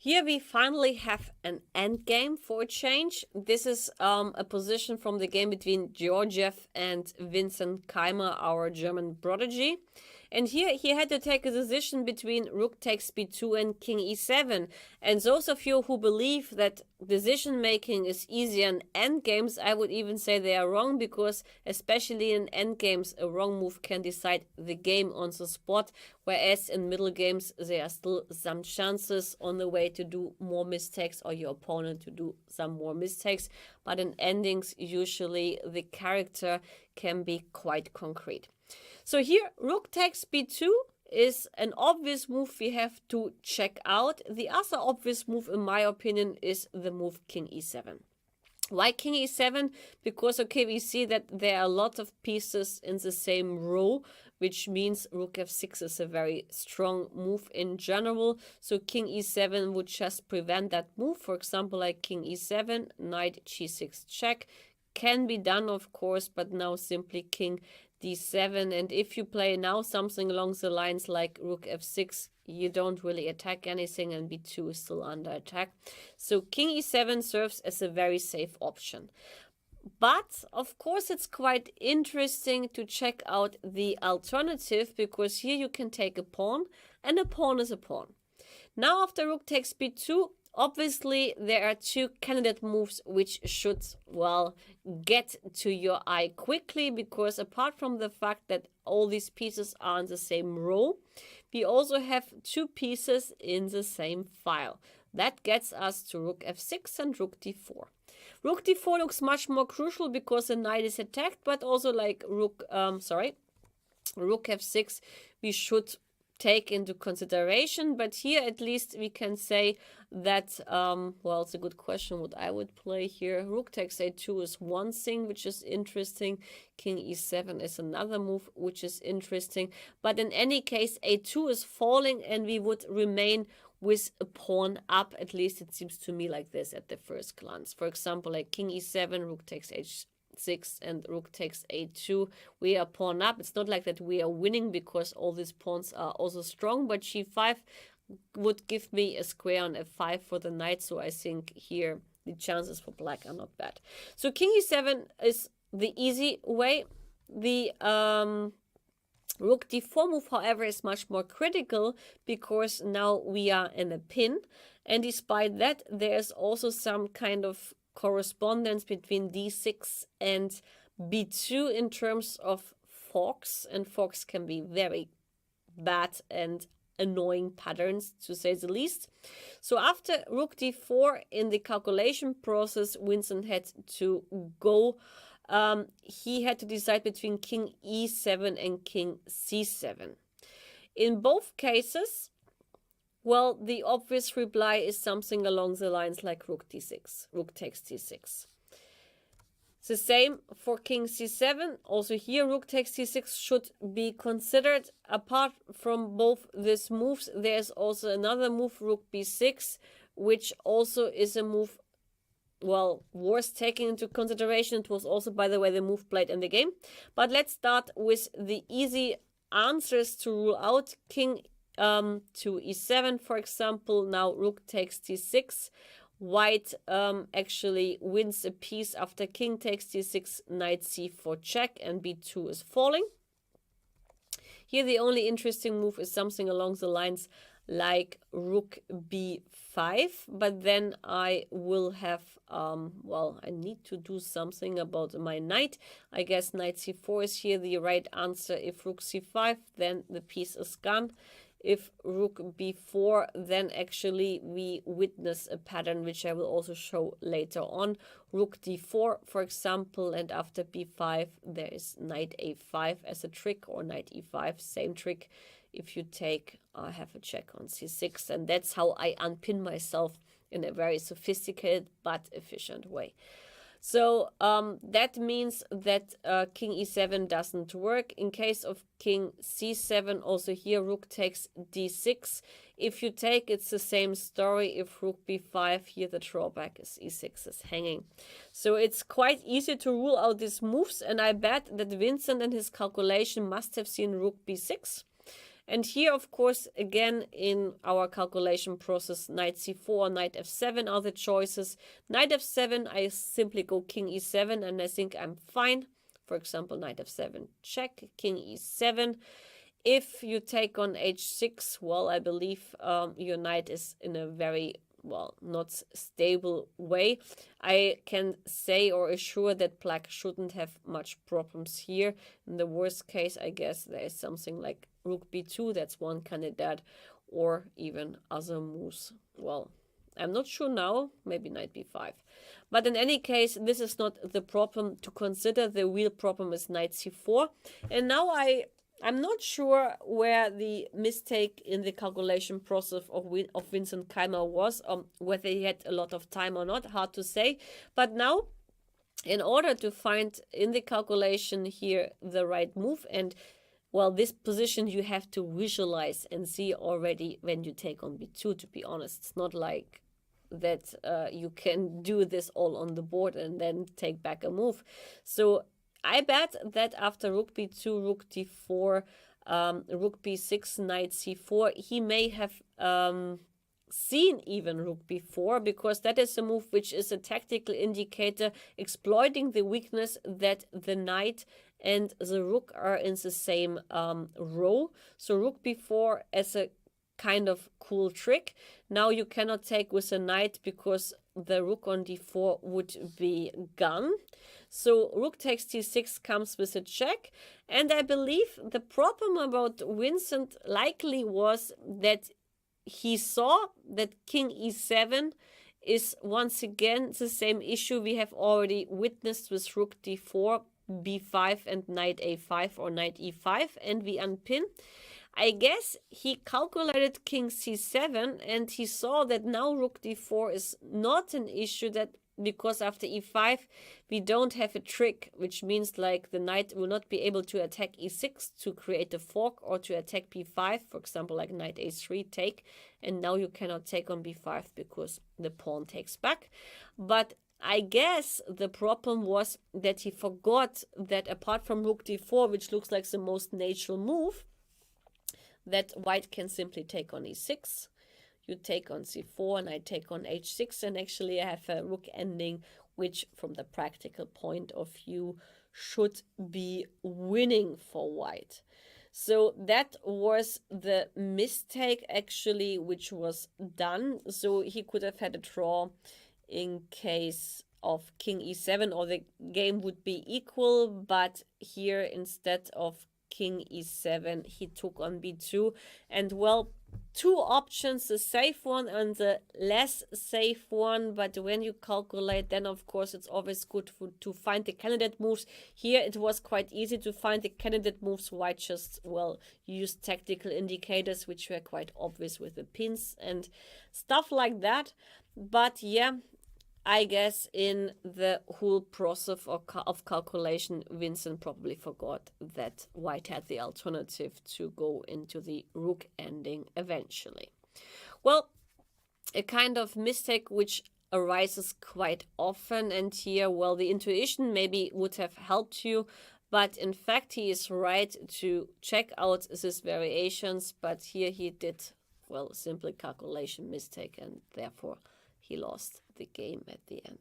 Here we finally have an endgame for a change. This is a position from the game between Georgiev and Vincent Keimer, our German prodigy. And here he had to take a decision between rook takes b2 and king e7. And those of you who believe that decision making is easy in endgames, I would even say they are wrong, because especially in endgames, a wrong move can decide the game on the spot, whereas in middle games there are still some chances on the way to do more mistakes or your opponent to do some more mistakes. But in endings, usually the character can be quite concrete. So here, rook takes b2 is an obvious move we have to check out. The other obvious move, in my opinion, is the move king e7. Why king e7? Because, okay, we see that there are a lot of pieces in the same row, which means rook f6 is a very strong move in general. So king e7 would just prevent that move. For example, like king e7, knight g6 check. Can be done, of course, but now simply king d7. And if you play now something along the lines like rook f6, you don't really attack anything, and b2 is still under attack. So king e7 serves as a very safe option. But of course it's quite interesting to check out the alternative, because here you can take a pawn, and a pawn is a pawn. Now after rook takes b2, obviously there are two candidate moves which should, well, get to your eye quickly, because apart from the fact that all these pieces are in the same row, we also have two pieces in the same file. That gets us to rook f6 and rook d4. Rook d4 looks much more crucial because the knight is attacked, but also like rook f6 we should take into consideration. But here at least we can say that, well, it's a good question what I would play here. Rook takes a2 is one thing which is interesting. King e7 is another move which is interesting. But in any case, a2 is falling and we would remain with a pawn up. At least it seems to me like this at the first glance. For example, like king e7, rook takes h6 and rook takes a2, we are pawn up. It's not like that we are winning because all these pawns are also strong, but g5 would give me a square on f5 for the knight. So I think here the chances for black are not bad. So king e7 is the easy way. The rook d4 move, however, is much more critical because now we are in a pin, and despite that there's also some kind of correspondence between d6 and b2 in terms of forks, and forks can be very bad and annoying patterns, to say the least. So after rook d4 in the calculation process, Vincent had to go. He had to decide between king e7 and king c7. In both cases, well, the obvious reply is something along the lines like rook d6, rook takes d6. The same for king c7. Also here, rook takes d6 should be considered. Apart from both these moves, there's also another move, rook b6, which also is a move, well, worth taking into consideration. It was also, by the way, the move played in the game. But let's start with the easy answers to rule out. King to e7, for example. Now rook takes d6. White actually wins a piece after king takes d6, knight c4 check, and b2 is falling. Here the only interesting move is something along the lines like rook b5, but then I will have, well, I need to do something about my knight. I guess knight c4 is here the right answer. If rook c5, then the piece is gone. If rook b4, then actually we witness a pattern which I will also show later on. Rook d4, for example, and after b5 there is knight a5 as a trick, or knight e5, same trick. If you take, I have a check on c6, and that's how I unpin myself in a very sophisticated but efficient way. So that means that king e7 doesn't work. In case of king c7, also here rook takes d6. If you take, it's the same story. If rook b5, here the drawback is e6 is hanging. So it's quite easy to rule out these moves, and I bet that Vincent in his calculation must have seen rook b6. And here, of course, again, in our calculation process, knight c4, knight f7 are the choices. Knight f7, I simply go king e7, and I think I'm fine. For example, knight f7 check, king e7. If you take on h6, well, I believe your knight is in a very, well, not stable way. I can say or assure that black shouldn't have much problems here. In the worst case, I guess there is something like rook b2, that's one candidate, or even other moves. Well, I'm not sure now, maybe knight b5. But in any case, this is not the problem to consider. The real problem is knight c4. And now I'm not sure where the mistake in the calculation process of Vincent Keimer was, whether he had a lot of time or not, hard to say. But now, in order to find in the calculation here the right move, and well, this position you have to visualize and see already when you take on b2, to be honest. It's not like that you can do this all on the board and then take back a move. So I bet that after rook b2, rook d4, rook b6, knight c4, he may have seen even rook b4, because that is a move which is a tactical indicator exploiting the weakness that the knight and the rook are in the same row. So rook b4 as a kind of cool trick. Now you cannot take with a knight because the rook on d4 would be gone. So rook takes d6 comes with a check. And I believe the problem about Vincent likely was that he saw that king e7 is once again the same issue we have already witnessed with rook d4, b5 and knight a5 or knight e5, and we unpin. I guess he calculated king c7 and he saw that now rook d4 is not an issue, that because after e5 we don't have a trick, which means like the knight will not be able to attack e6 to create a fork, or to attack b5, for example, like knight a3 take, and now you cannot take on b5 because the pawn takes back. But I guess the problem was that he forgot that apart from rook d4, which looks like the most natural move, that white can simply take on e6. You take on c4 and I take on h6, and actually I have a rook ending which from the practical point of view should be winning for white. So that was the mistake actually which was done. So he could have had a draw in case of king e7, or the game would be equal, but here instead of king e7 he took on b2, and well, two options, the safe one and the less safe one. But when you calculate, then of course it's always good to find the candidate moves. Here it was quite easy to find the candidate moves. White just, well, used tactical indicators which were quite obvious with the pins and stuff like that. But yeah, I guess in the whole process of calculation, Vincent probably forgot that white had the alternative to go into the rook ending eventually. Well, a kind of mistake which arises quite often, and here, well, the intuition maybe would have helped you, but in fact he is right to check out these variations, but here he did, well, simply calculation mistake, and therefore he lost the game at the end.